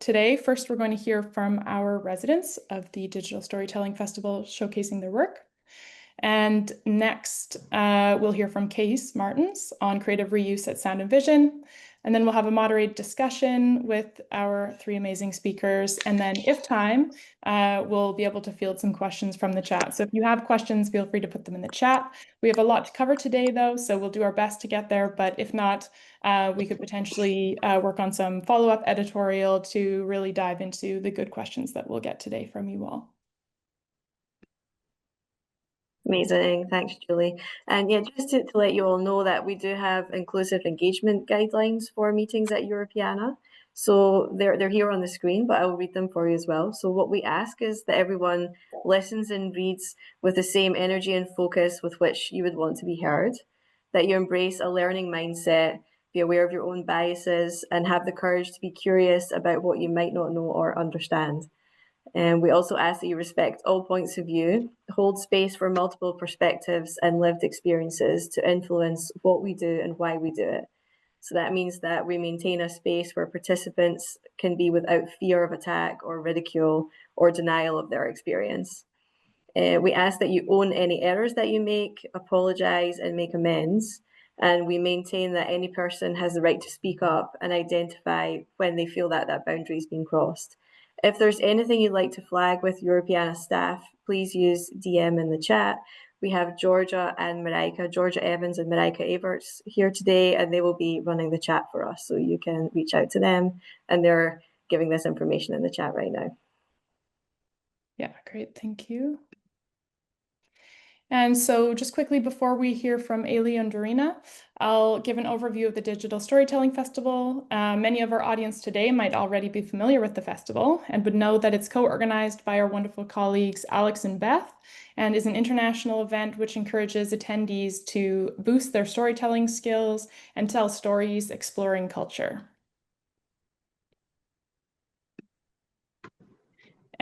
today. First, we're going to hear from our residents of the Digital Storytelling Festival showcasing their work. And next, we'll hear from Case Martins on creative reuse at Sound and Vision. And then we'll have a moderated discussion with our three amazing speakers. And then if time, we'll be able to field some questions from the chat. So if you have questions, feel free to put them in the chat. We have a lot to cover today, though, so we'll do our best to get there. But if not, we could potentially work on some follow-up editorial to really dive into the good questions that we'll get today from you all. Amazing, thanks, Julie. And yeah, just to let you all know that we do have inclusive engagement guidelines for meetings at Europeana. So they're here on the screen, but I will read them for you as well. So what we ask is that everyone listens and reads with the same energy and focus with which you would want to be heard, that you embrace a learning mindset, be aware of your own biases, and have the courage to be curious about what you might not know or understand. And we also ask that you respect all points of view, hold space for multiple perspectives and lived experiences to influence what we do and why we do it. So that means that we maintain a space where participants can be without fear of attack or ridicule or denial of their experience. We ask that you own any errors that you make, apologize and make amends. And we maintain that any person has the right to speak up and identify when they feel that that boundary has been crossed. If there's anything you'd like to flag with Europeana staff, please use DM in the chat. We have Georgia Evans and Marika Everts here today, and they will be running the chat for us. So you can reach out to them, and they're giving this information in the chat right now. Yeah, great, thank you. And so just quickly before we hear from Ailey and Dorina, I'll give an overview of the Digital Storytelling Festival. Many of our audience today might already be familiar with the festival and would know that it's co-organized by our wonderful colleagues Alex and Beth, and is an international event which encourages attendees to boost their storytelling skills and tell stories exploring culture.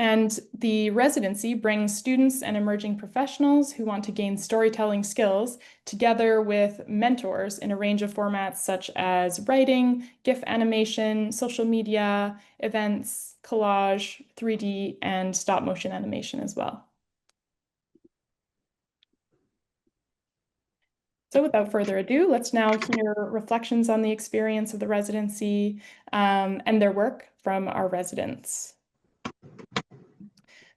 And the residency brings students and emerging professionals who want to gain storytelling skills together with mentors in a range of formats such as writing, GIF animation, social media, events, collage, 3D, and stop motion animation as well. So without further ado, let's now hear reflections on the experience of the residency and their work from our residents.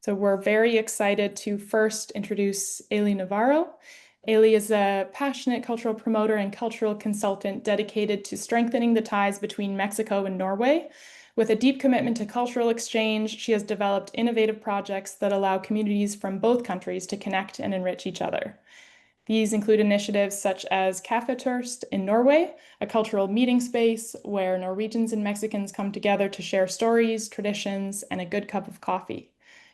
So we're very excited to first introduce Ailey Navarro. Ailey is a passionate cultural promoter and cultural consultant dedicated to strengthening the ties between Mexico and Norway. With a deep commitment to cultural exchange, she has developed innovative projects that allow communities from both countries to connect and enrich each other. These include initiatives such as Kaffe Turst in Norway, a cultural meeting space where Norwegians and Mexicans come together to share stories, traditions, and a good cup of coffee.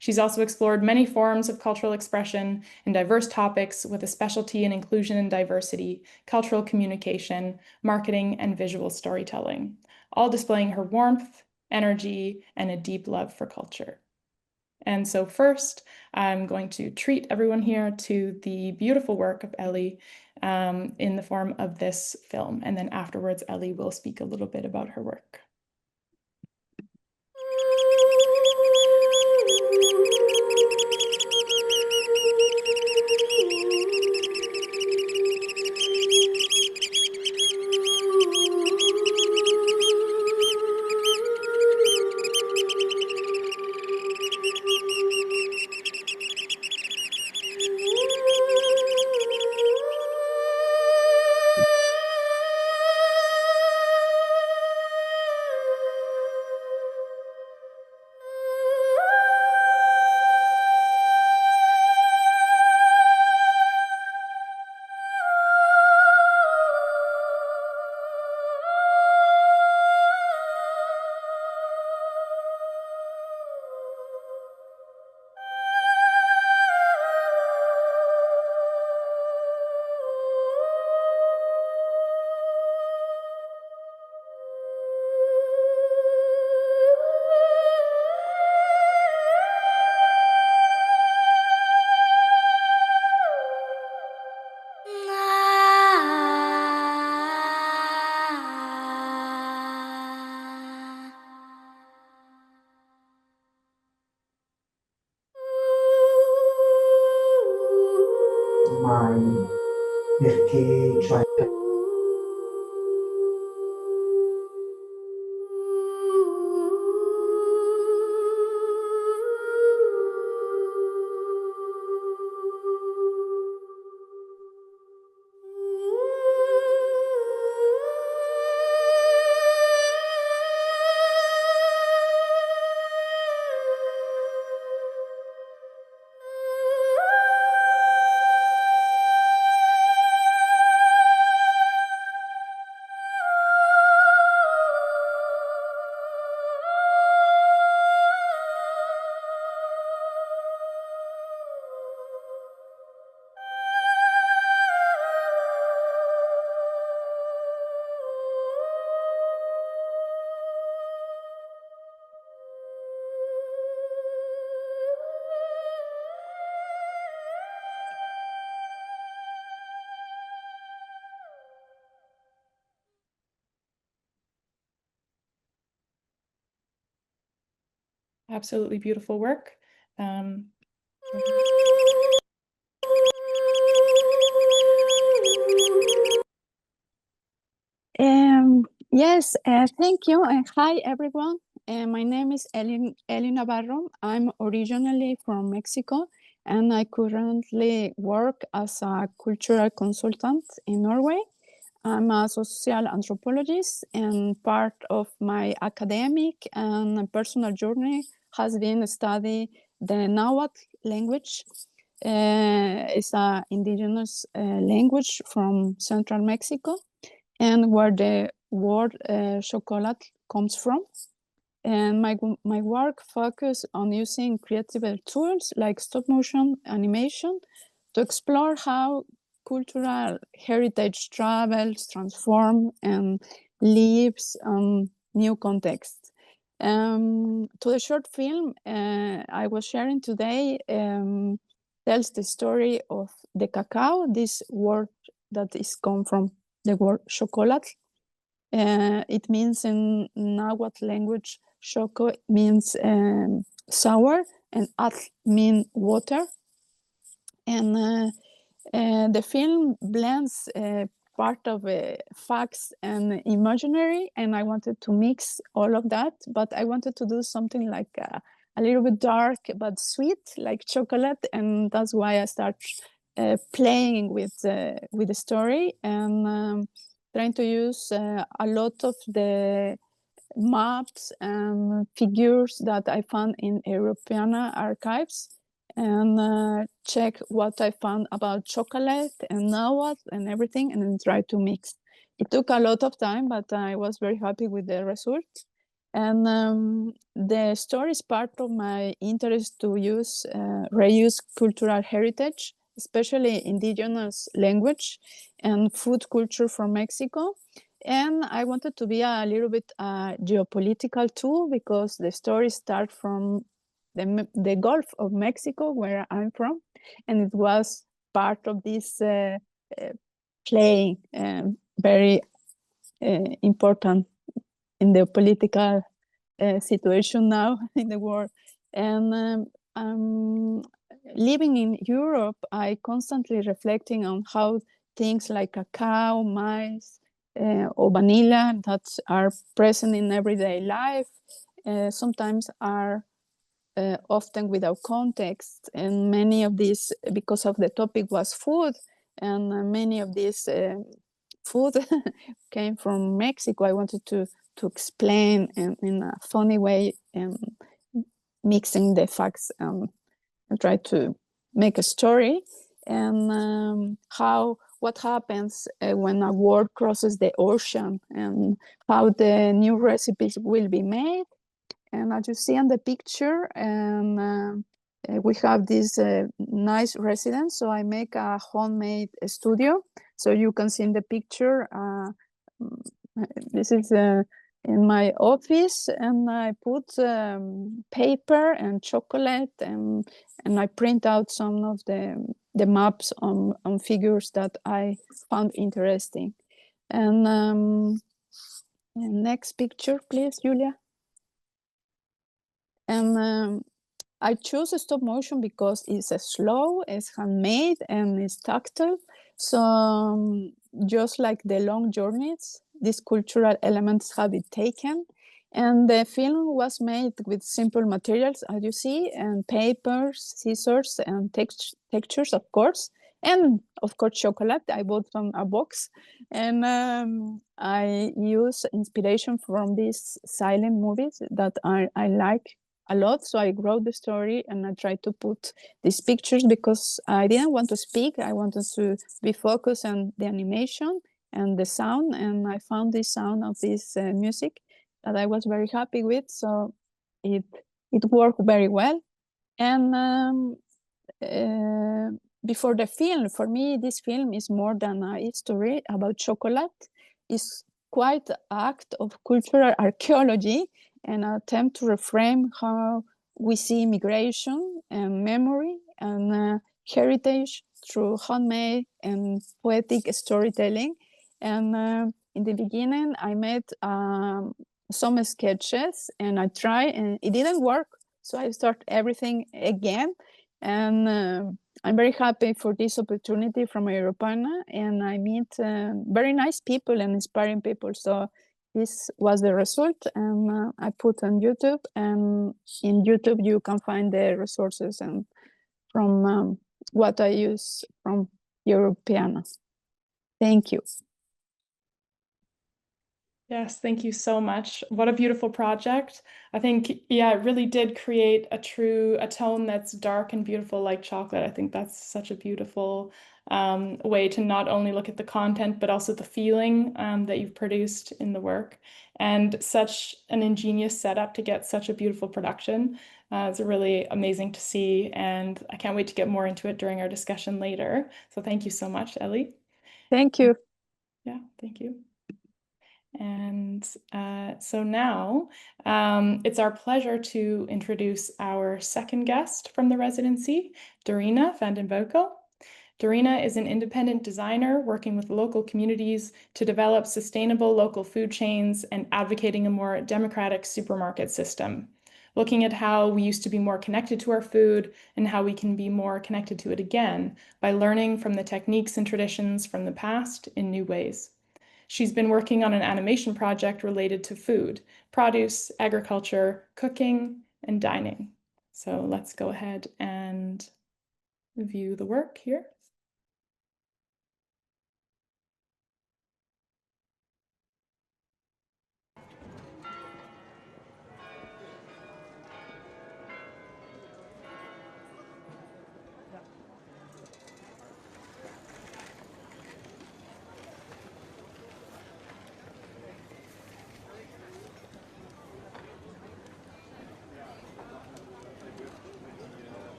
She's also explored many forms of cultural expression and diverse topics with a specialty in inclusion and diversity, cultural communication, marketing, and visual storytelling, all displaying her warmth, energy, and a deep love for culture. And so first, I'm going to treat everyone here to the beautiful work of Ellie in the form of this film. And then afterwards, Ellie will speak a little bit about her work. mai, perché cioè, Absolutely beautiful work. Um, Yes, thank you. And hi, everyone. My name is Eli Navarro. I'm originally from Mexico, and I currently work as a cultural consultant in Norway. I'm a social anthropologist, and part of my academic and personal journey has been study the Nahuatl language. It's an indigenous language from central Mexico, and where the word chocolate comes from. And my work focus on using creative tools like stop motion animation to explore how cultural heritage travels, transform, and lives new contexts. To the short film I was sharing today tells the story of the cacao, this word that is come from the word chocolate. It means in Nahuatl language, choco means sour and atl mean water. And the film blends part of facts and imaginary, and I wanted to mix all of that, but I wanted to do something like a little bit dark but sweet, like chocolate, and that's why I start playing with the story and trying to use a lot of the maps and figures that I found in European archives and check what I found about chocolate and Nahuatl and everything, and then try to mix. It took a lot of time, but I was very happy with the result. And the story is part of my interest to reuse cultural heritage, especially indigenous language and food culture from Mexico. And I wanted to be a little bit geopolitical too, because the story starts from the Gulf of Mexico, where I'm from, and it was part of this play, very important in the political situation now in the world. And living in Europe, I constantly reflecting on how things like cacao, maize, or vanilla that are present in everyday life sometimes are often without context, and many of these, because of the topic was food, and many of these food came from Mexico. I wanted to explain in a funny way and mixing the facts and try to make a story and how what happens when a word crosses the ocean and how the new recipes will be made. And as you see on the picture, and we have this nice residence. So I make a homemade studio. So you can see in the picture, this is in my office, and I put paper and chocolate, and I print out some of the maps on figures that I found interesting. And next picture, please, Julia. And I choose stop motion because it's slow, it's handmade, and it's tactile. So just like the long journeys, these cultural elements have been taken. And the film was made with simple materials, as you see, and papers, scissors, and textures, of course. And of course, chocolate. I bought from a box. And I use inspiration from these silent movies that I like a lot. So I wrote the story and I tried to put these pictures because I didn't want to speak. I wanted to be focused on the animation and the sound. And I found the sound of this music that I was very happy with. So it worked very well. And before the film, for me, this film is more than a history about chocolate. It's quite an act of cultural archaeology and an attempt to reframe how we see migration and memory and heritage through handmade and poetic storytelling. And in the beginning, I made some sketches and I tried and it didn't work. So I start everything again. And I'm very happy for this opportunity from Europeana, and I meet very nice people and inspiring people. So this was the result, and I put on YouTube. And in YouTube, you can find the resources and from what I use from Europeana. Thank you. Yes, thank you so much. What a beautiful project. I think, yeah, it really did create a tone that's dark and beautiful like chocolate. I think that's such a beautiful way to not only look at the content, but also the feeling that you've produced in the work. And such an ingenious setup to get such a beautiful production. It's really amazing to see, and I can't wait to get more into it during our discussion later. So thank you so much, Ellie. Thank you. Yeah, thank you. And so now it's our pleasure to introduce our second guest from the residency, Dorina van den Beukel. Dorina is an independent designer working with local communities to develop sustainable local food chains and advocating a more democratic supermarket system, looking at how we used to be more connected to our food and how we can be more connected to it again by learning from the techniques and traditions from the past in new ways. She's been working on an animation project related to food, produce, agriculture, cooking, and dining. So let's go ahead and view the work here.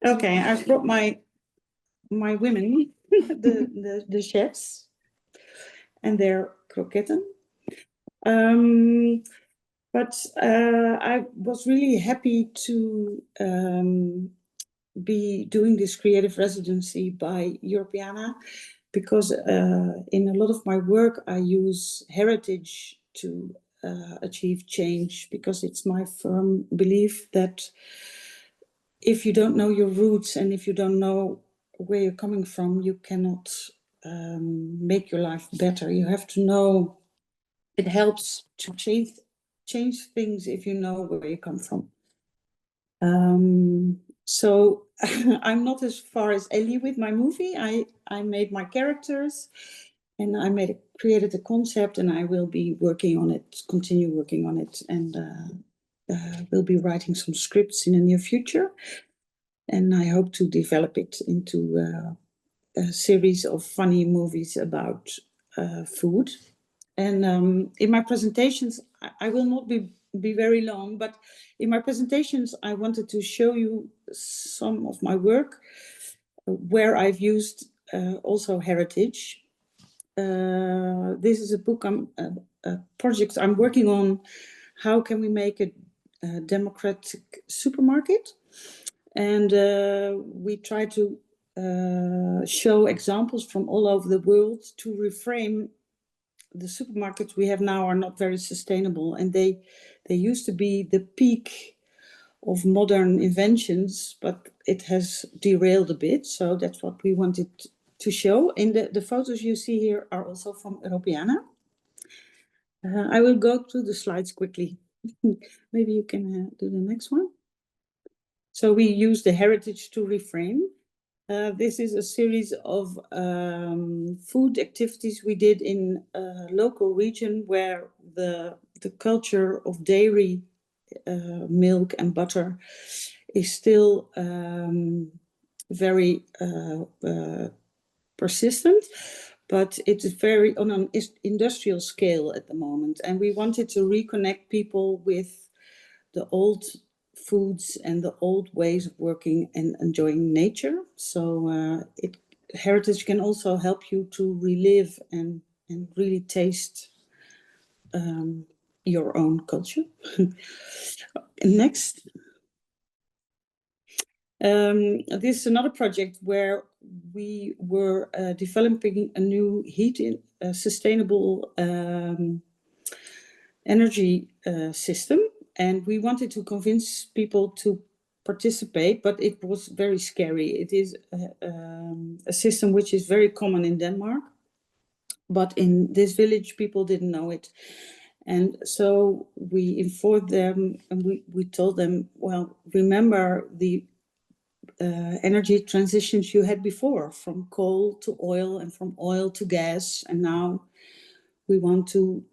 Okay, I've brought my women, the chefs, and their croquetten. But I was really happy to be doing this creative residency by Europeana because in a lot of my work, I use heritage to achieve change, because it's my firm belief that if you don't know your roots and if you don't know where you're coming from, you cannot make your life better. You have to know. It helps to change things if you know where you come from. So I'm not as far as Ellie with my movie. I made my characters, and I created a concept, and I will be working on it, continue working on it, and will be writing some scripts in the near future. And I hope to develop it into a series of funny movies about food. And in my presentations, I will not be very long, but in my presentations, I wanted to show you some of my work where I've used also heritage. This is a book, a project I'm working on. How can we make a democratic supermarket? And we try to show examples from all over the world to reframe the supermarkets we have now are not very sustainable, and they used to be the peak of modern inventions, but it has derailed a bit. So that's what we wanted to show. And the photos you see here are also from Europeana. I will go through the slides quickly. Maybe you can do the next one. So we use the heritage to reframe. This is a series of food activities we did in a local region where the culture of dairy, milk and butter is still very persistent, but it's very on an industrial scale at the moment. And we wanted to reconnect people with the old foods and the old ways of working and enjoying nature. So heritage can also help you to relive and really taste your own culture. Next. This is another project where we were developing a new sustainable energy system. And we wanted to convince people to participate, but it was very scary. It is a system which is very common in Denmark, but in this village, people didn't know it. And so we informed them, and we told them, well, remember the energy transitions you had before, from coal to oil and from oil to gas. And now we want to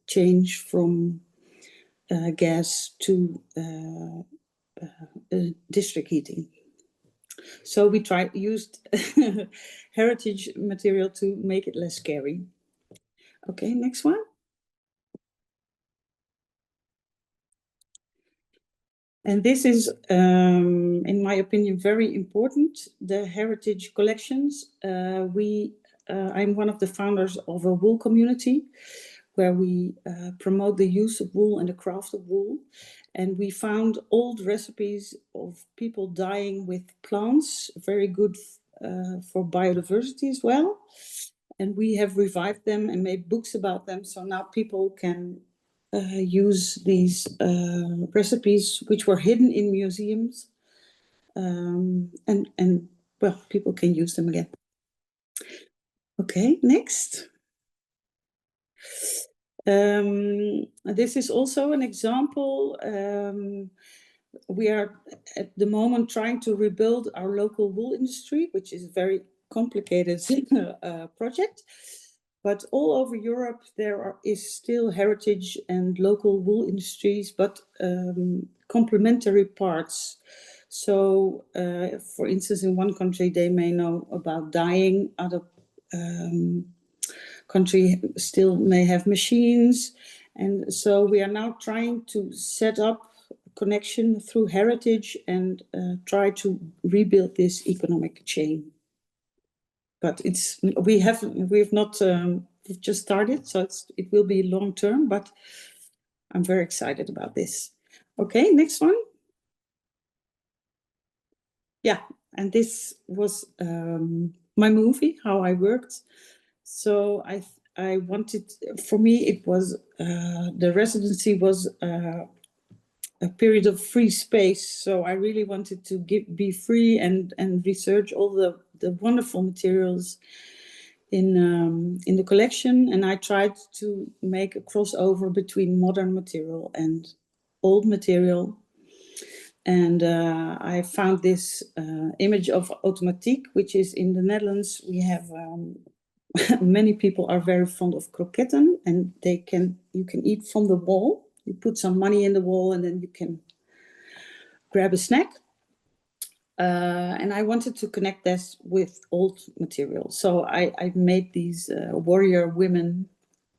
change from gas to district heating. So we used heritage material to make it less scary. Okay, next one. And this is, in my opinion, very important, the heritage collections. I'm one of the founders of a wool community where we promote the use of wool and the craft of wool. And we found old recipes of people dyeing with plants, very good for biodiversity as well. And we have revived them and made books about them. So now people can use these recipes which were hidden in museums, and well, people can use them again. Okay, next. This is also an example. We are at the moment trying to rebuild our local wool industry, which is a very complicated project. But all over Europe, there is still heritage and local wool industries, but complementary parts. So, for instance, in one country, they may know about dyeing. Other country still may have machines. And so we are now trying to set up a connection through heritage and try to rebuild this economic chain. But we've just started, so it will be long term, but I'm very excited about this. Okay, next one. yeah, and this was my movie, how I worked. So I wanted, for me, it was the residency was a period of free space. So I really wanted to be free and research all the wonderful materials in the collection. And I tried to make a crossover between modern material and old material. And I found this image of automatiek, which is in the Netherlands. We have many people are very fond of kroketten, and you can eat from the wall. You put some money in the wall, and then you can grab a snack. And I wanted to connect this with old material. So I made these warrior women,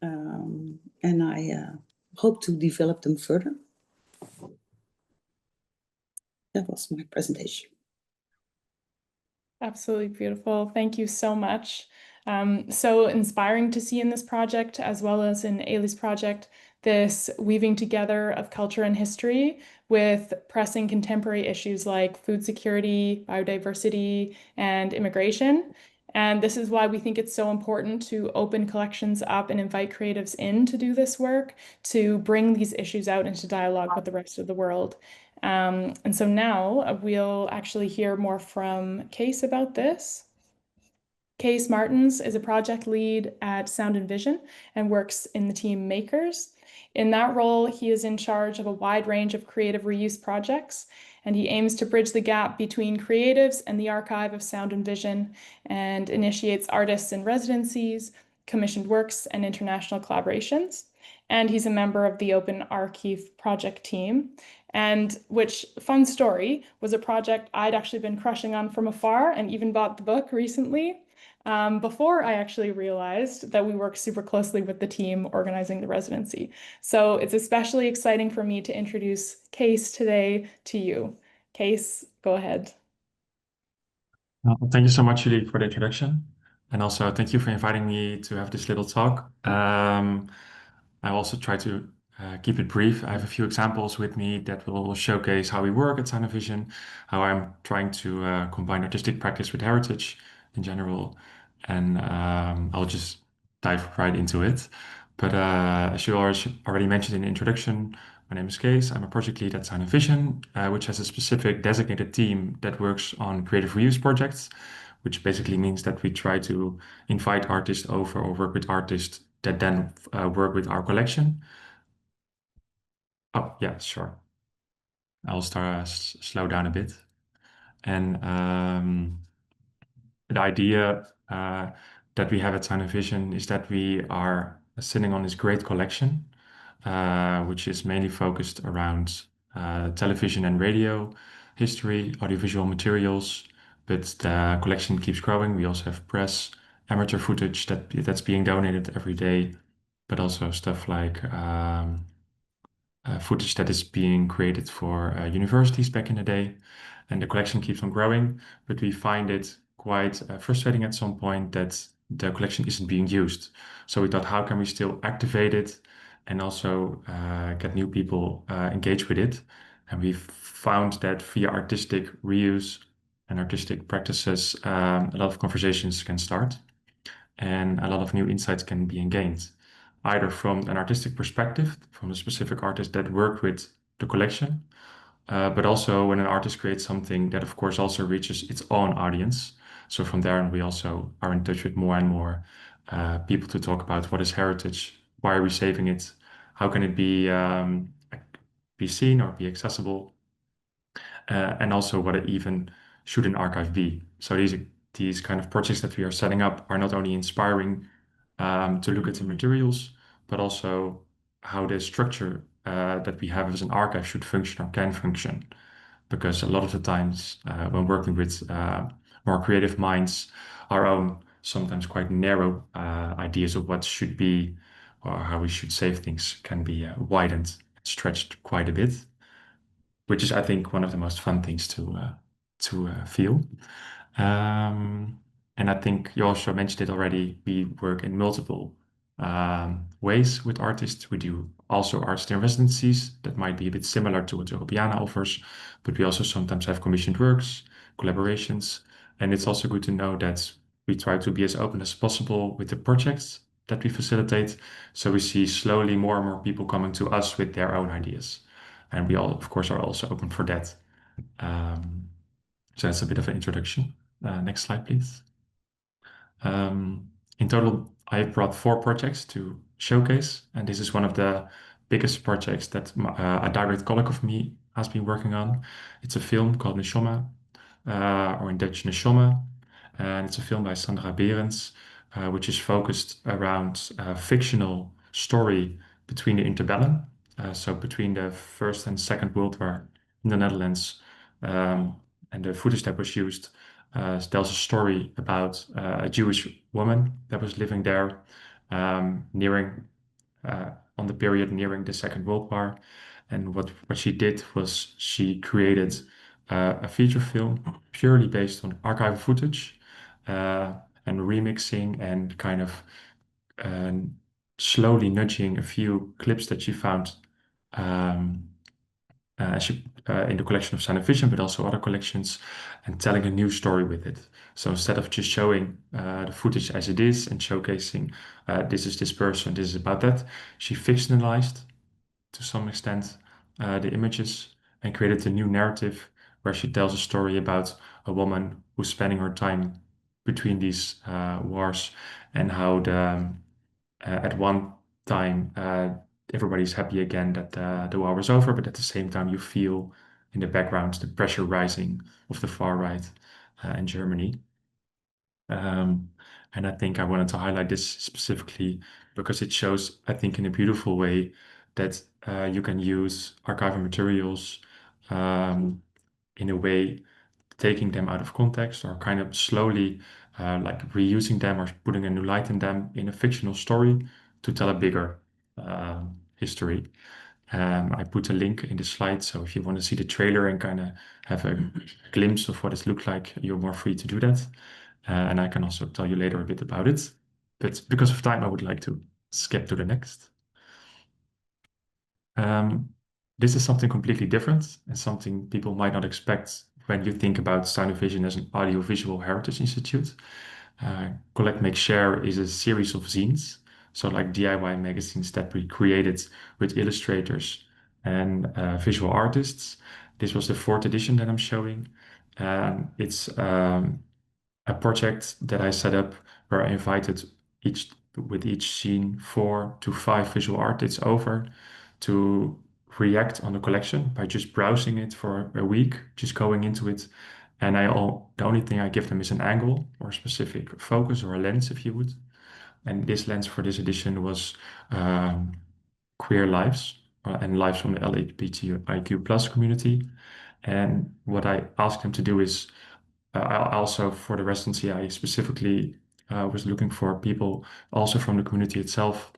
and I hope to develop them further. That was my presentation. Absolutely beautiful. Thank you so much. So inspiring to see in this project, as well as in Ailey's project, this weaving together of culture and history with pressing contemporary issues like food security, biodiversity, and immigration. And this is why we think it's so important to open collections up and invite creatives in to do this work, to bring these issues out into dialogue with the rest of the world. And so now we'll actually hear more from Case about this. Case Martins is a project lead at Sound and Vision and works in the team Makers. In that role, he is in charge of a wide range of creative reuse projects, and he aims to bridge the gap between creatives and the archive of Sound and Vision and initiates artists in residencies, commissioned works, and international collaborations. And he's a member of the Open Archive project team. And which, fun story, was a project I'd actually been crushing on from afar and even bought the book recently. Before I actually realized that we work super closely with the team organizing the residency. So it's especially exciting for me to introduce Case today to you. Case, go ahead. Thank you so much, Julie, for the introduction. And also thank you for inviting me to have this little talk. I also try to keep it brief. I have a few examples with me that will showcase how we work at Sound and Vision, how I'm trying to combine artistic practice with heritage in general. And I'll just dive right into it. But as you already mentioned in the introduction, my name is Kees. I'm a project lead at Sound and Vision, which has a specific designated team that works on creative reuse projects, which basically means that we try to invite artists over or work with artists that then work with our collection. Oh, yeah, sure. I'll start slow down a bit. And the idea that we have at Sound and Vision is that we are sitting on this great collection, which is mainly focused around television and radio, history, audiovisual materials, but the collection keeps growing. We also have press, amateur footage that's being donated every day, but also stuff like footage that is being created for universities back in the day. And the collection keeps on growing, but we find it quite frustrating at some point that the collection isn't being used. So we thought, how can we still activate it and also get new people engaged with it? And we found that via artistic reuse and artistic practices, a lot of conversations can start and a lot of new insights can be gained, either from an artistic perspective, from a specific artist that worked with the collection, but also when an artist creates something that, of course, also reaches its own audience. So from there on, we also are in touch with more and more people to talk about what is heritage, why are we saving it, how can it be seen or be accessible, and also what it even should an archive be. So these kind of projects that we are setting up are not only inspiring to look at the materials, but also how the structure that we have as an archive should function or can function. Because a lot of the times when working with more creative minds, our own sometimes quite narrow ideas of what should be or how we should save things can be widened, stretched quite a bit, which is, I think, one of the most fun things to feel. And I think you also mentioned it already. We work in multiple ways with artists. We do also artist in residencies that might be a bit similar to what Europeana offers, but we also sometimes have commissioned works. collaborations. And it's also good to know that we try to be as open as possible with the projects that we facilitate. So we see slowly more and more people coming to us with their own ideas. And we all, of course, are also open for that. So that's a bit of an introduction. Next slide, please. In total, I have brought 4 projects to showcase, and this is one of the biggest projects that a direct colleague of me has been working on. It's a film called Neshoma, or in Dutch Neshoma, and it's a film by Sandra Berends, which is focused around a fictional story between the interbellum, so between the First and Second World War in the Netherlands, and the footage that was used tells a story about a Jewish woman that was living there nearing on the period nearing the Second World War. And what she did was she created a feature film purely based on archival footage and remixing and kind of uh, slowly nudging a few clips that she found um, in the collection of Sound and Vision, but also other collections, and telling a new story with it. So instead of just showing the footage as it is and showcasing this is this person, this is about that, she fictionalized to some extent the images and created a new narrative where she tells a story about a woman who's spending her time between these wars, and how at one time everybody's happy again that the war was over, but at the same time you feel in the background the pressure rising of the far right in Germany. And I think I wanted to highlight this specifically because it shows, I think, in a beautiful way that you can use archival materials in a way, taking them out of context or kind of slowly like reusing them or putting a new light in them in a fictional story to tell a bigger history. I put a link in the slide, so if you want to see the trailer and kind of have a glimpse of what it looked like, you're more free to do that. And I can also tell you later a bit about it. But because of time, I would like to skip to the next. This is something completely different and something people might not expect when you think about Sound and Vision as an audiovisual heritage institute. Collect, Make, Share is a series of zines, so like DIY magazines that we created with illustrators and visual artists. This was the 4th edition that I'm showing. It's a project that I set up where I invited with each scene 4 to 5 visual artists over to react on the collection by just browsing it for a week, just going into it. And the only thing I give them is an angle or a specific focus or a lens, if you would. And this lens for this edition was queer lives and lives from the LGBTIQ plus community. And what I asked them to do is also for the residency, I specifically was looking for people also from the community itself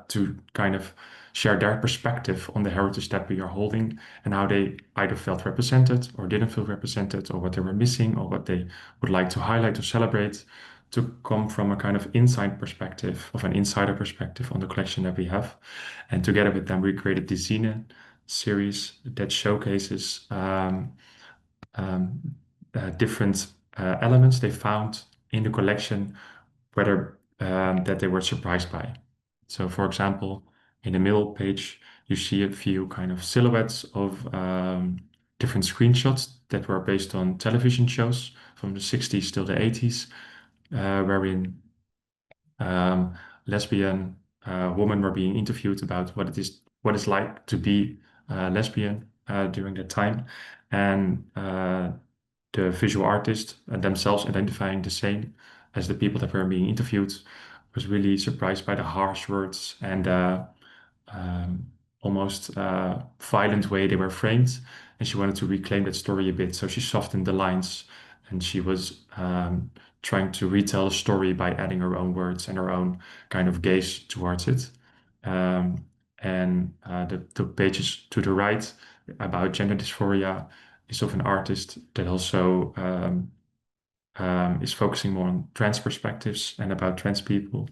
to kind of share their perspective on the heritage that we are holding and how they either felt represented or didn't feel represented, or what they were missing or what they would like to highlight or celebrate, to come from a kind of inside perspective, of an insider perspective on the collection that we have. And together with them, we created the Zine series that showcases different elements they found in the collection, whether that they were surprised by. So, for example, in the middle page, you see a few kind of silhouettes of different screenshots that were based on television shows from the 60s till the 80s, wherein lesbian women were being interviewed about what it's like to be lesbian during that time, and the visual artist themselves identifying the same as the people that were being interviewed, was really surprised by the harsh words and almost violent way they were framed. And she wanted to reclaim that story a bit. So she softened the lines, and she was trying to retell the story by adding her own words and her own kind of gaze towards it. And the pages to the right about gender dysphoria is of an artist that also is focusing more on trans perspectives and about trans people.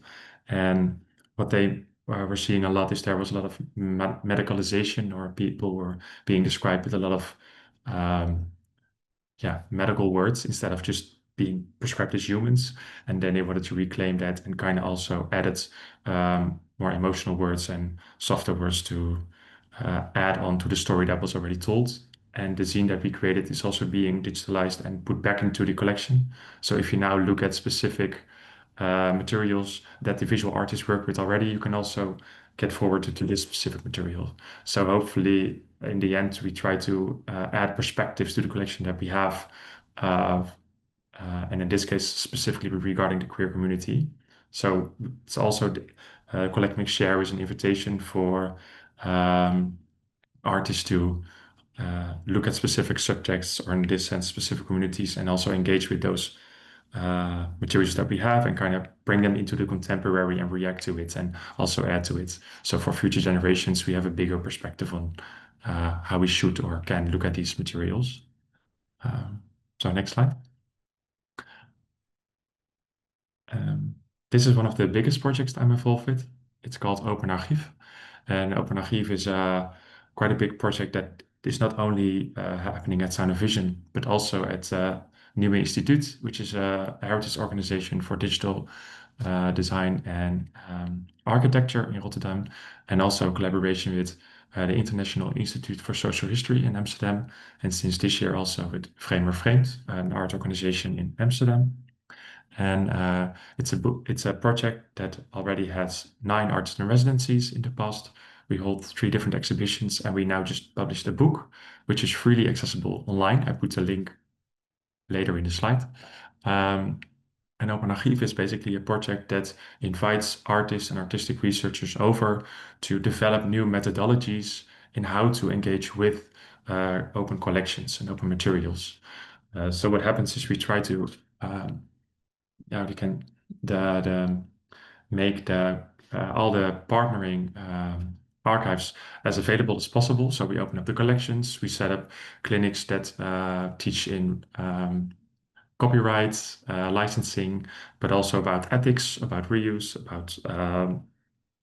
And what they were seeing a lot is there was a lot of medicalization, or people were being described with a lot of medical words instead of just being prescribed as humans. And then they wanted to reclaim that and kind of also added more emotional words and softer words to add on to the story that was already told. And the zine that we created is also being digitalized and put back into the collection. So if you now look at specific materials that the visual artists work with already, you can also get forward to this specific material. So hopefully, in the end, we try to add perspectives to the collection that we have, and in this case, specifically regarding the queer community. So it's also Collect Make Share is an invitation for artists to look at specific subjects, or in this sense, specific communities, and also engage with those materials that we have and kind of bring them into the contemporary and react to it and also add to it. So for future generations, we have a bigger perspective on how we should or can look at these materials. So next slide. This is one of the biggest projects I'm involved with. It's called Open Archive. And Open Archive is quite a big project that is not only happening at Sound of Vision, but also at Nieuwe Instituut, which is a heritage organization for digital design and architecture in Rotterdam, and also collaboration with the International Institute for Social History in Amsterdam, and since this year also with Reframing, an art organization in Amsterdam. And it's a project that already has 9 artist in residencies in the past. We hold 3 different exhibitions, and we now just published a book, which is freely accessible online. I put a link later in the slide. And Open Archive is basically a project that invites artists and artistic researchers over to develop new methodologies in how to engage with open collections and open materials. So what happens is we try to we can make all the partnering archives as available as possible. So we open up the collections, we set up clinics that teach in copyright, licensing, but also about ethics, about reuse, about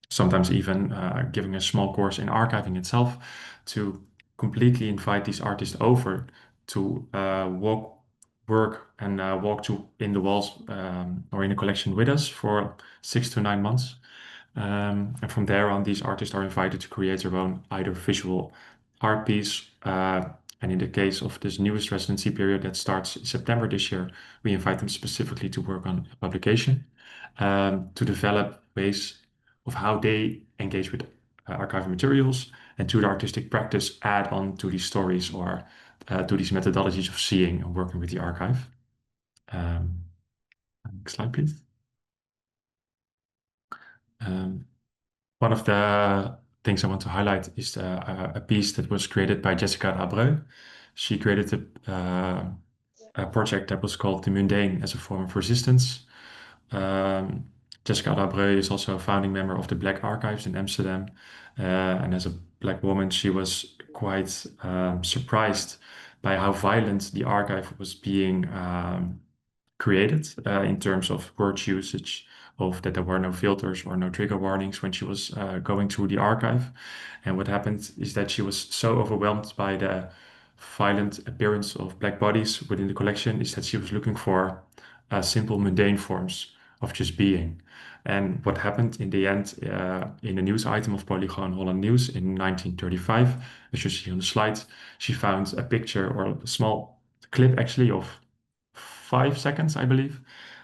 sometimes even giving a small course in archiving itself, to completely invite these artists over to work and walk in the walls or in the collection with us for 6 to 9 months. And from there on, these artists are invited to create their own either visual art piece. And in the case of this newest residency period that starts in September this year, we invite them specifically to work on a publication, to develop ways of how they engage with archival materials, and to the artistic practice add on to these stories or to these methodologies of seeing and working with the archive. Next slide, please. One of the things I want to highlight is a piece that was created by Jessica Abreu. She created a project that was called The Mundane as a Form of Resistance. Jessica Abreu is also a founding member of the Black Archives in Amsterdam. And as a Black woman, she was quite surprised by how violent the archive was being created in terms of word usage, of that there were no filters or no trigger warnings when she was going through the archive. And what happened is that she was so overwhelmed by the violent appearance of Black bodies within the collection, is that she was looking for simple, mundane forms of just being. And what happened in the end, in a news item of Polygon Holland News in 1935, as you see on the slide, she found a picture, or a small clip actually, of 5 seconds, I believe.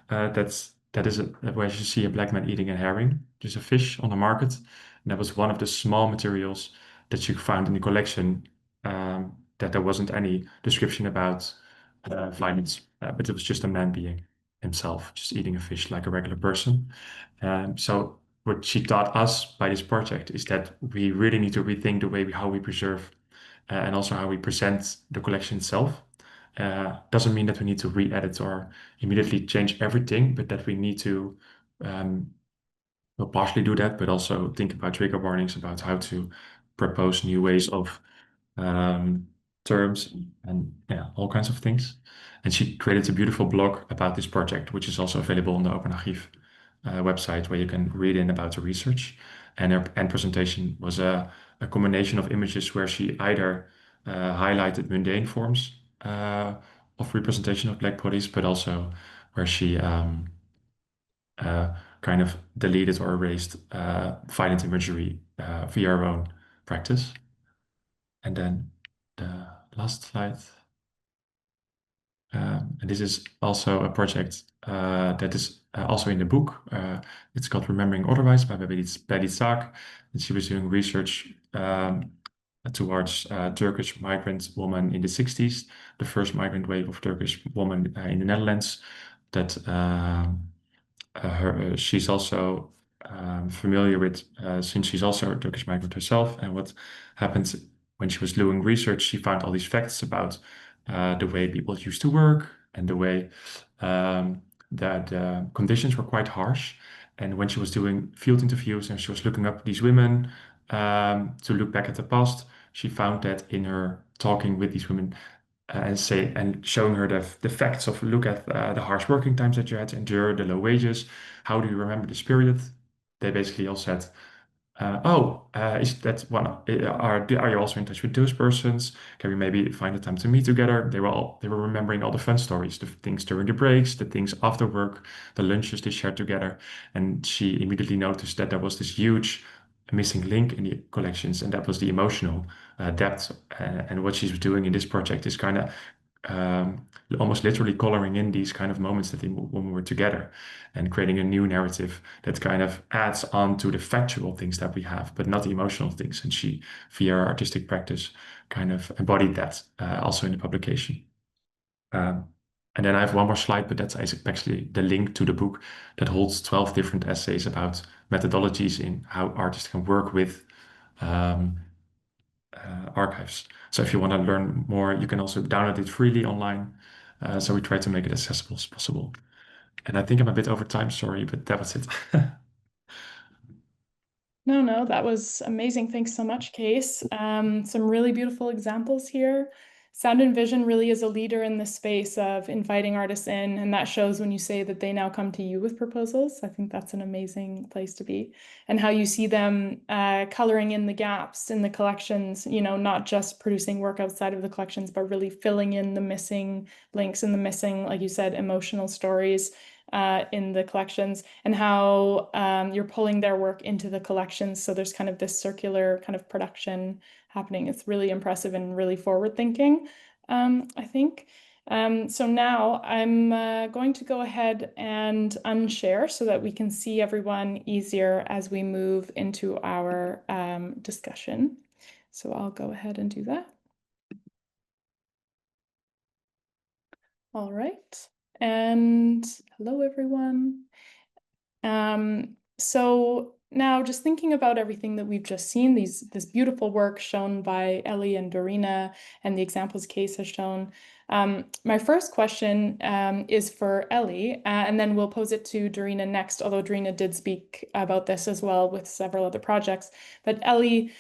That is where you see a Black man eating a herring, just a fish on the market. And that was one of the small materials that you found in the collection, that there wasn't any description about violence, but it was just a man being himself, just eating a fish like a regular person. So what she taught us by this project is that we really need to rethink the way how we preserve and also how we present the collection itself. Doesn't mean that we need to re-edit or immediately change everything, but that we need to well, partially do that, but also think about trigger warnings, about how to propose new ways of terms and all kinds of things. And she created a beautiful blog about this project, which is also available on the Open Archive website, where you can read in about the research. And her end presentation was a combination of images where she either highlighted mundane forms of representation of Black bodies, but also where she kind of deleted or erased violent imagery via her own practice. And then the last slide. And this is also a project that is also in the book. It's called Remembering Otherwise by Betty Saak. And she was doing research towards Turkish migrant woman in the 60s, the first migrant wave of Turkish woman in the Netherlands. That she's also familiar with, since she's also a Turkish migrant herself. And what happened when she was doing research, she found all these facts about the way people used to work and the way that conditions were quite harsh. And when she was doing field interviews and she was looking up these women to look back at the past, she found that in her talking with these women, and showing her the facts of look at the harsh working times that you had to endure, the low wages. How do you remember this period? They basically all said, is that one? Are you also in touch with those persons? Can we maybe find a time to meet together? They were remembering all the fun stories, the things during the breaks, the things after work, the lunches they shared together. And she immediately noticed that there was this huge missing link in the collections, and that was the emotional depth. And what she's doing in this project is kind of almost literally coloring in these kind of moments that when we were together, and creating a new narrative that kind of adds on to the factual things that we have, but not the emotional things. And she, via her artistic practice, kind of embodied that also in the publication. And then I have one more slide, but that's actually the link to the book that holds 12 different essays about methodologies in how artists can work with archives. So if you want to learn more, you can also download it freely online. So we try to make it accessible as possible. And I think I'm a bit over time, sorry, but that was it. No, that was amazing. Thanks so much, Case. Some really beautiful examples here. Sound and Vision really is a leader in the space of inviting artists in, and that shows when you say that they now come to you with proposals. I think that's an amazing place to be. And how you see them coloring in the gaps in the collections, not just producing work outside of the collections, but really filling in the missing links and the missing, like you said, emotional stories in the collections, and how you're pulling their work into the collections. So there's kind of this circular kind of production happening. It's really impressive and really forward thinking, I think. So now I'm going to go ahead and unshare so that we can see everyone easier as we move into our discussion. So I'll go ahead and do that. All right. And hello, everyone. So now just thinking about everything that we've just seen, this beautiful work shown by Ellie and Dorina, and the examples Case has shown. My first question is for Ellie, and then we'll pose it to Dorina next, although Dorina did speak about this as well with several other projects. But Ellie,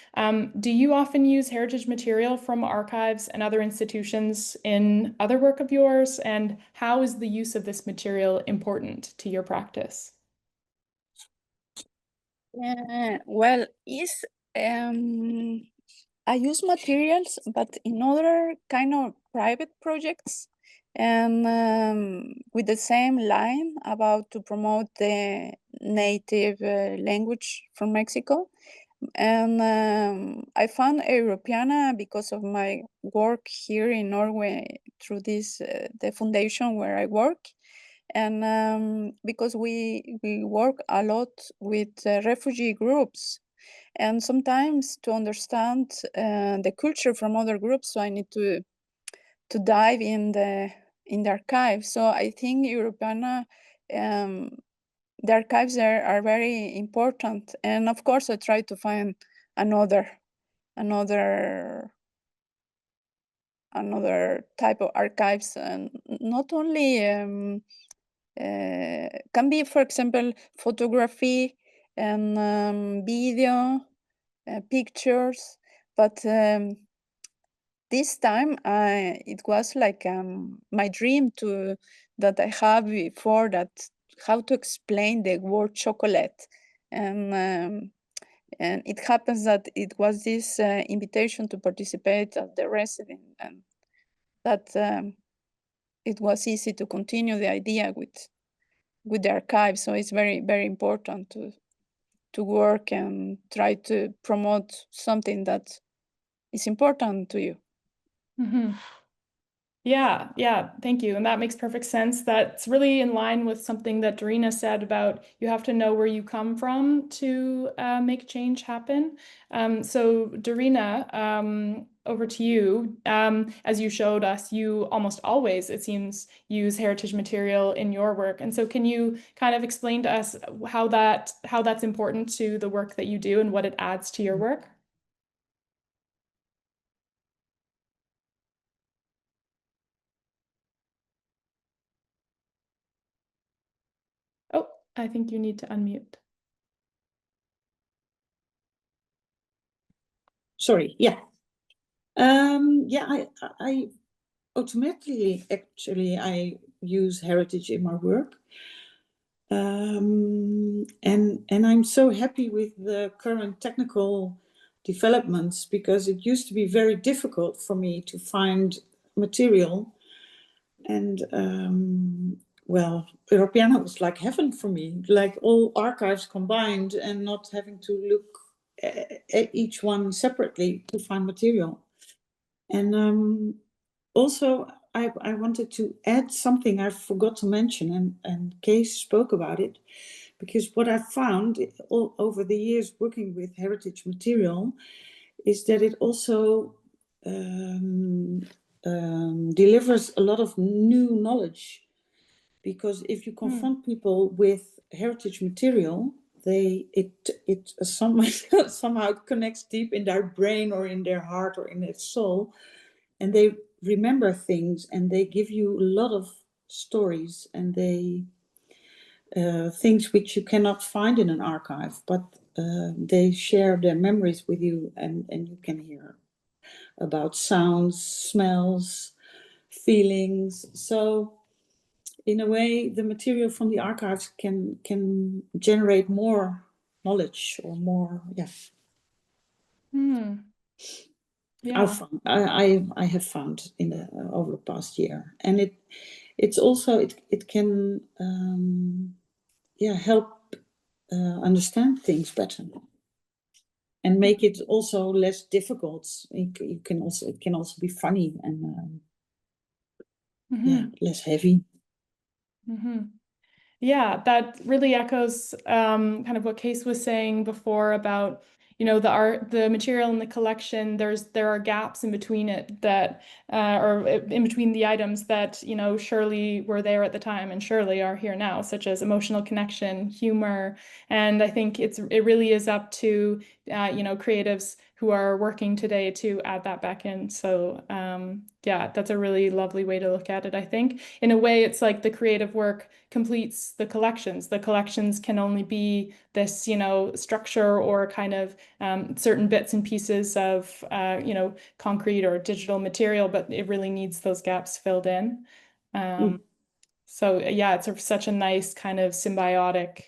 do you often use heritage material from archives and other institutions in other work of yours? And how is the use of this material important to your practice? Well, I use materials, but in other kind of private projects, and with the same line about to promote the native language from Mexico. And I found Europeana because of my work here in Norway through this the foundation where I work. And because we work a lot with refugee groups, and sometimes to understand the culture from other groups, so I need to dive in the archives. So I think Europeana, the archives there are very important, and of course I try to find another type of archives, and not only can be, for example, photography and video, pictures, but this time it was like my dream that I have before, that how to explain the word chocolate, and it happens that it was this invitation to participate at the resident, and that it was easy to continue the idea with the archive. So it's very, very important to work and try to promote something that is important to you. Mm-hmm. Yeah, thank you. And that makes perfect sense. That's really in line with something that Dorina said about you have to know where you come from to make change happen. So Dorina, over to you. As you showed us, you almost always, it seems, use heritage material in your work. And so can you kind of explain to us how that's important to the work that you do and what it adds to your work? Oh, I think you need to unmute. Sorry, yeah. Yeah, I automatically, actually, I use heritage in my work. And I'm so happy with the current technical developments, because it used to be very difficult for me to find material. And well, Europeana was like heaven for me, like all archives combined and not having to look at each one separately to find material. And also, I wanted to add something I forgot to mention, and Kees spoke about it, because what I found all over the years working with heritage material is that it also delivers a lot of new knowledge. Because if you confront people with heritage material, it somehow connects deep in their brain or in their heart or in their soul, and they remember things, and they give you a lot of stories, and they things which you cannot find in an archive, but they share their memories with you, and you can hear about sounds, smells, feelings. So in a way, the material from the archives can generate more knowledge or more, yeah. Yeah. I have found in the over the past year, and it's also it can help understand things better and make it also less difficult. It can also be funny and less heavy. Yeah, that really echoes kind of what Case was saying before about, the material in the collection. There are gaps in between it that, or in between the items that, surely were there at the time and surely are here now, such as emotional connection, humor. And I think it really is up to, creatives who are working today to add that back in. So yeah, that's a really lovely way to look at it, I think. In a way, it's like the creative work completes the collections. The collections can only be this, structure or kind of certain bits and pieces of, concrete or digital material, but it really needs those gaps filled in. So yeah, it's such a nice kind of symbiotic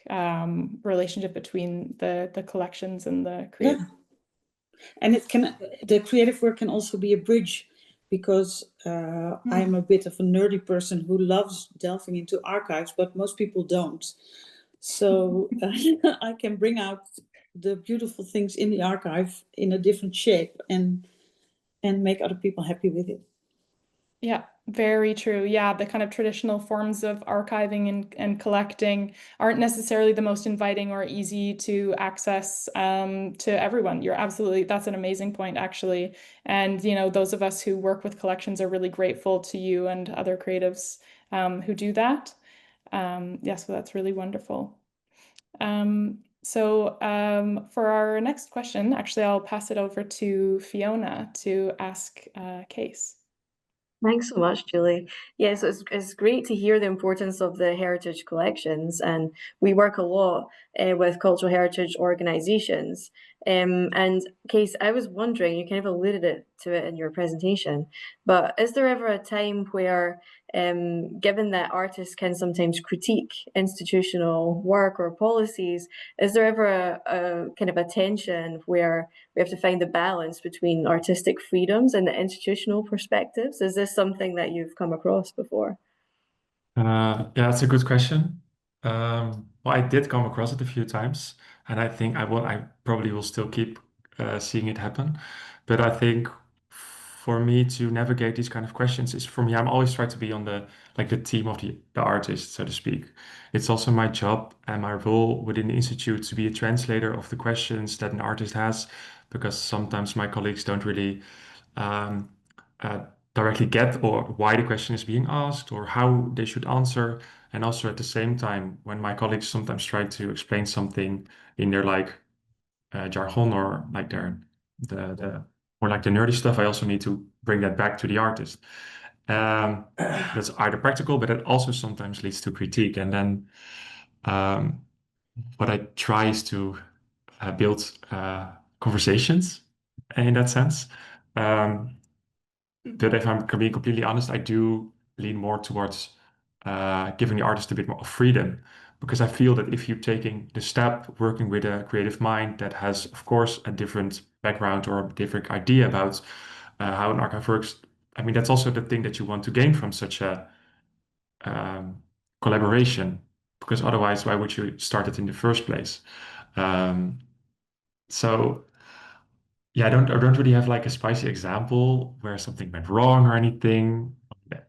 relationship between the collections and the creative. Yeah. And the creative work can also be a bridge, because I'm a bit of a nerdy person who loves delving into archives, but most people don't. So I can bring out the beautiful things in the archive in a different shape and make other people happy with it. Yeah, very true. Yeah, the kind of traditional forms of archiving and collecting aren't necessarily the most inviting or easy to access to everyone. That's an amazing point, actually. And, those of us who work with collections are really grateful to you and other creatives who do that. So that's really wonderful. For our next question, actually, I'll pass it over to Fiona to ask Case. Thanks so much, Julie. Yes, it's great to hear the importance of the heritage collections, and we work a lot with cultural heritage organizations. And Case, I was wondering, you kind of alluded to it in your presentation, but is there ever a time where, given that artists can sometimes critique institutional work or policies, is there ever a kind of a tension where we have to find the balance between artistic freedoms and the institutional perspectives? Is this something that you've come across before? Yeah, that's a good question. Well, I did come across it a few times, and I think I probably will still keep seeing it happen. But I think for me to navigate these kind of questions is for me, I'm always trying to be on the team of the artist, so to speak. It's also my job and my role within the institute to be a translator of the questions that an artist has, because sometimes my colleagues don't really um, uh, directly get or why the question is being asked or how they should answer. And also at the same time, when my colleagues sometimes try to explain something in their jargon or like the or like the nerdy stuff, I also need to bring that back to the artist. That's either practical, but it also sometimes leads to critique. And then um, what I try is to build conversations in that sense. Um, but if I'm being completely honest, I do lean more towards giving the artist a bit more freedom because I feel that if you're taking the step, working with a creative mind that has, of course, a different background or a different idea about how an archive works, I mean, that's also the thing that you want to gain from such a collaboration, because otherwise, why would you start it in the first place? Um, so yeah, I don't really have like a spicy example where something went wrong or anything.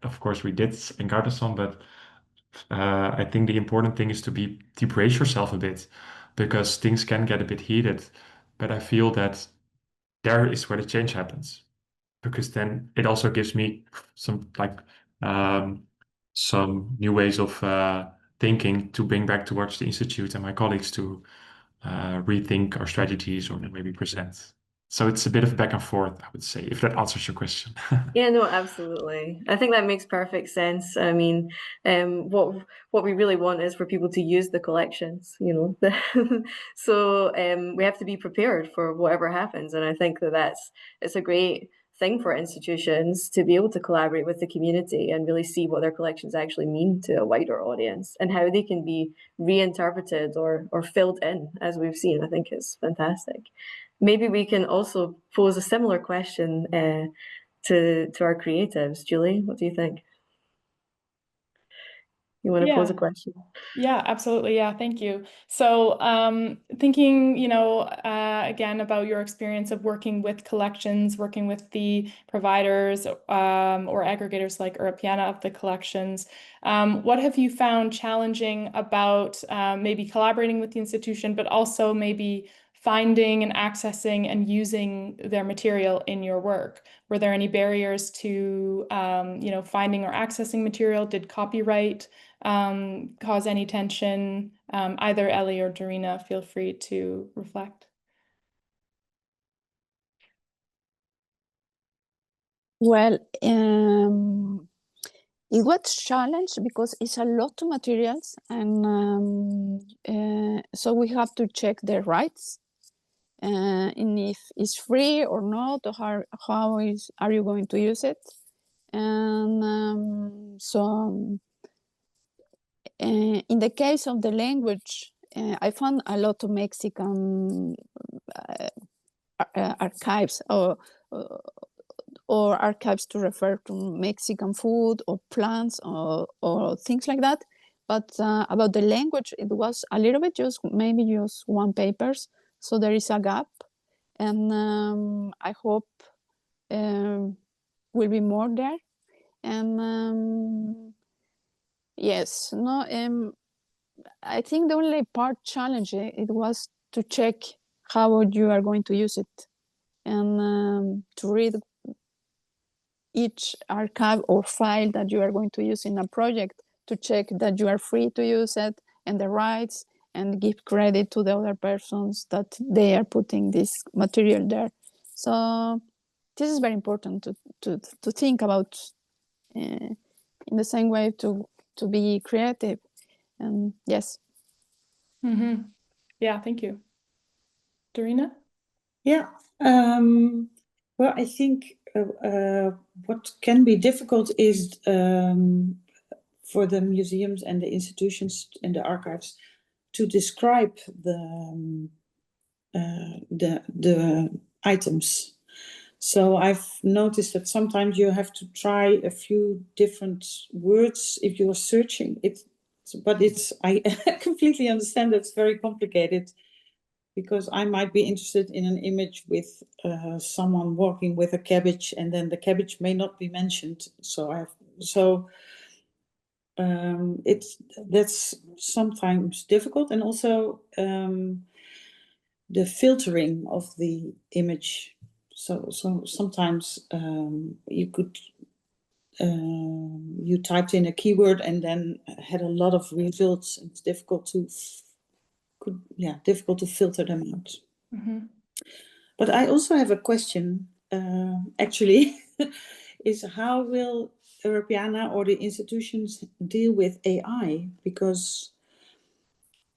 Of course, we did encounter some, but I think the important thing is to brace yourself a bit because things can get a bit heated. But I feel that there is where the change happens because then it also gives me some um, some new ways of thinking to bring back towards the institute and my colleagues to rethink our strategies or maybe present. So it's a bit of back and forth, I would say, if that answers your question. Yeah, no, absolutely. I think that makes perfect sense. I mean, what we really want is for people to use the collections, you know. So we have to be prepared for whatever happens, and I think that it's a great thing for institutions to be able to collaborate with the community and really see what their collections actually mean to a wider audience and how they can be reinterpreted or filled in, as we've seen. I think it's fantastic. Maybe we can also pose a similar question to our creatives. Julie, what do you think? You want to pose a Yeah. question? Yeah, absolutely. Yeah, thank you. So, thinking, again about your experience of working with collections, working with the providers or aggregators like Europeana of the collections, what have you found challenging about maybe collaborating with the institution, but also maybe finding and accessing and using their material in your work? Were there any barriers to, finding or accessing material? Did copyright cause any tension? Either Ellie or Dorina, feel free to reflect. Well, it was challenge because it's a lot of materials, and so we have to check the rights and if it's free or not, or are you going to use it? And in the case of the language, I found a lot of Mexican archives or archives to refer to Mexican food or plants or things like that. But about the language, it was a little bit maybe just one papers. So there is a gap. And I hope will be more there. And yes, no, I think the only part challenge it was to check how you are going to use it and to read each archive or file that you are going to use in a project to check that you are free to use it and the rights and give credit to the other persons that they are putting this material there. So this is very important to think about in the same way to be creative. And yes. Mm-hmm. Yeah, thank you. Dorina? Yeah. Well, I think what can be difficult is for the museums and the institutions and the archives to describe the items. So I've noticed that sometimes you have to try a few different words if you're searching it. But I completely understand it's very complicated, because I might be interested in an image with someone walking with a cabbage, and then the cabbage may not be mentioned. That's sometimes difficult, and also the filtering of the image. So sometimes you typed in a keyword and then had a lot of results. It's difficult to filter them out. Mm-hmm. But I also have a question, actually, is how will Europeana or the institutions deal with AI? Because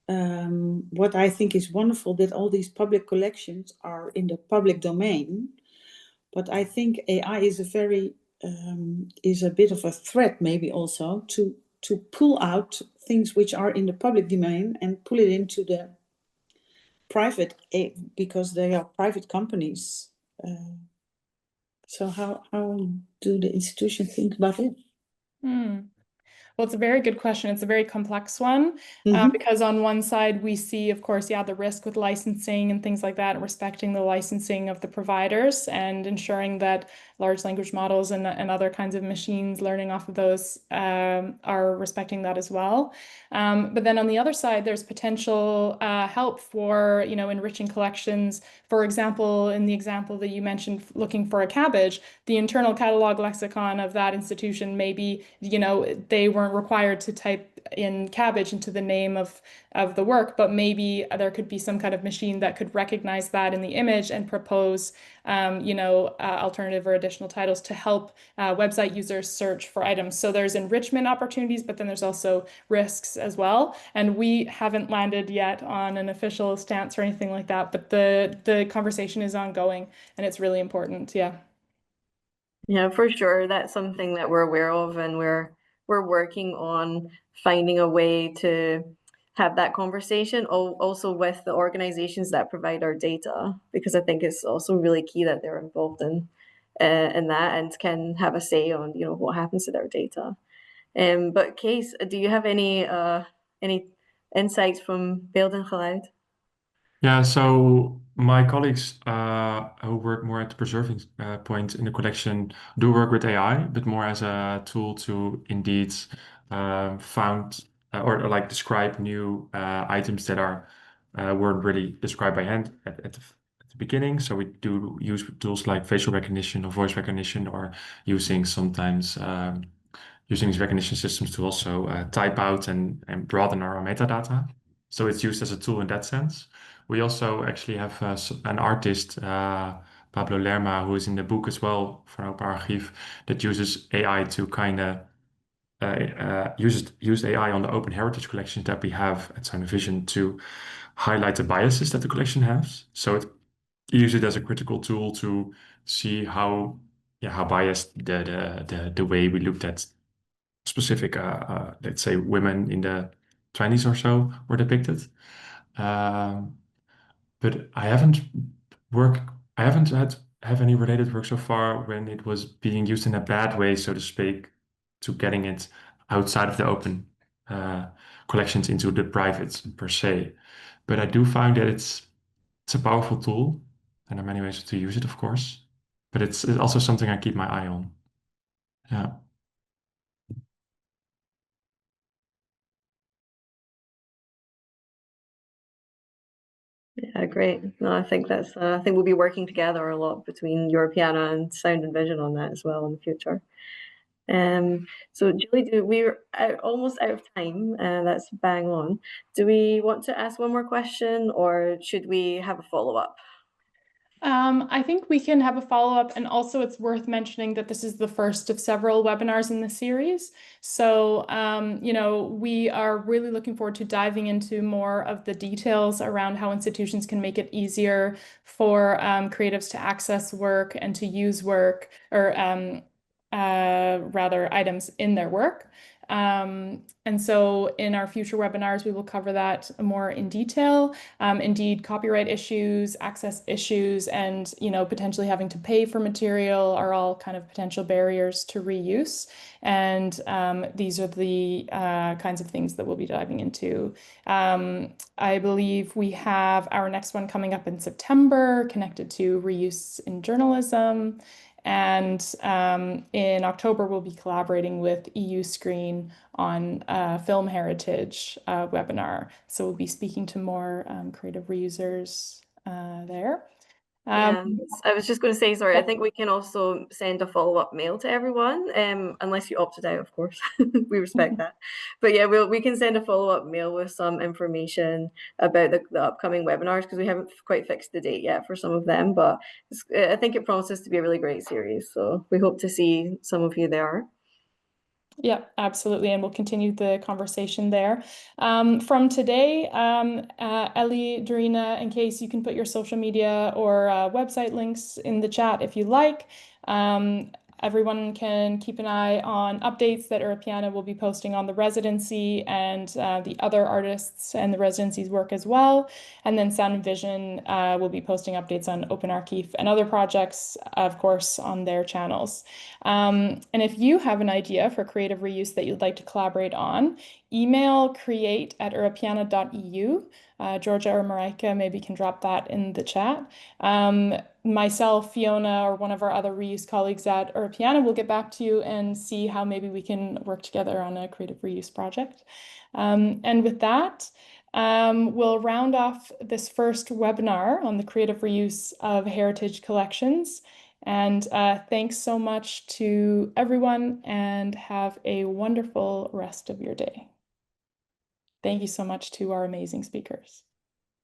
what I think is wonderful that all these public collections are in the public domain, but I think AI is a bit of a threat, maybe also to pull out things which are in the public domain and pull it into the private, because they are private companies. So how do the institutions think about it? Well, it's a very good question. It's a very complex one, because on one side we see, of course, the risk with licensing and things like that, and respecting the licensing of the providers and ensuring that large language models and other kinds of machines learning off of those are respecting that as well. But then on the other side, there's potential help for, enriching collections. For example, in the example that you mentioned, looking for a cabbage, the internal catalog lexicon of that institution, maybe, they weren't required to type in cabbage into the name of the work, but maybe there could be some kind of machine that could recognize that in the image and propose, alternative or additional titles to help website users search for items. So there's enrichment opportunities, but then there's also risks as well. And we haven't landed yet on an official stance or anything like that, but the conversation is ongoing, and it's really important. Yeah. Yeah, for sure. That's something that we're aware of, and we're working on finding a way to have that conversation also with the organizations that provide our data, because I think it's also really key that they're involved in that and can have a say on what happens to their data. But Kees, do you have any insights from Beeld en Geluid? Yeah, so my colleagues who work more at the preserving point in the collection do work with AI, but more as a tool to indeed found or like describe new items that weren't really described by hand at the beginning. So we do use tools like facial recognition or voice recognition, or using sometimes using these recognition systems to also type out and broaden our metadata. So it's used as a tool in that sense. We also actually have an artist, Pablo Lerma, who is in the book as well from Open Archive, that uses AI to kind of use AI on the open heritage collections that we have at Sound Vision to highlight the biases that the collection has. So it uses it as a critical tool to see how biased the way we looked at specific let's say women in the 20s or so were depicted. But I haven't have any related work so far when it was being used in a bad way, so to speak, to getting it outside of the open collections into the private per se. But I do find that it's a powerful tool, and there are many ways to use it, of course. But it's also something I keep my eye on. Yeah. Yeah, great. No, I think I think we'll be working together a lot between Europeana and Sound and Vision on that as well in the future. So Julie, we're almost out of time, and that's bang on. Do we want to ask one more question, or should we have a follow-up? I think we can have a follow-up, and also it's worth mentioning that this is the first of several webinars in the series. So, we are really looking forward to diving into more of the details around how institutions can make it easier for creatives to access work and to use work, or rather items in their work. And so in our future webinars, we will cover that more in detail. Indeed, copyright issues, access issues, and potentially having to pay for material are all kind of potential barriers to reuse. And these are the kinds of things that we'll be diving into. I believe we have our next one coming up in September, connected to reuse in journalism. And in October, we'll be collaborating with EU Screen on a film heritage webinar. So we'll be speaking to more creative reusers there. Yeah, I was just going to say, sorry, I think we can also send a follow-up mail to everyone, unless you opted out, of course. We respect that. But yeah, we can send a follow-up mail with some information about the upcoming webinars, because we haven't quite fixed the date yet for some of them, but I think it promises to be a really great series. So we hope to see some of you there. Yeah, absolutely. And we'll continue the conversation there. From today, Ellie, Dorina, in case you can put your social media or website links in the chat if you like. Everyone can keep an eye on updates that Europeana will be posting on the residency and the other artists and the residency's work as well. And then Sound and Vision will be posting updates on Open Archive and other projects, of course, on their channels. And if you have an idea for creative reuse that you'd like to collaborate on, email create@europeana.eu. Georgia or Marika maybe can drop that in the chat. Myself, Fiona, or one of our other reuse colleagues at Europeana will get back to you and see how maybe we can work together on a creative reuse project. And with that, we'll round off this first webinar on the creative reuse of heritage collections. And thanks so much to everyone, and have a wonderful rest of your day. Thank you so much to our amazing speakers.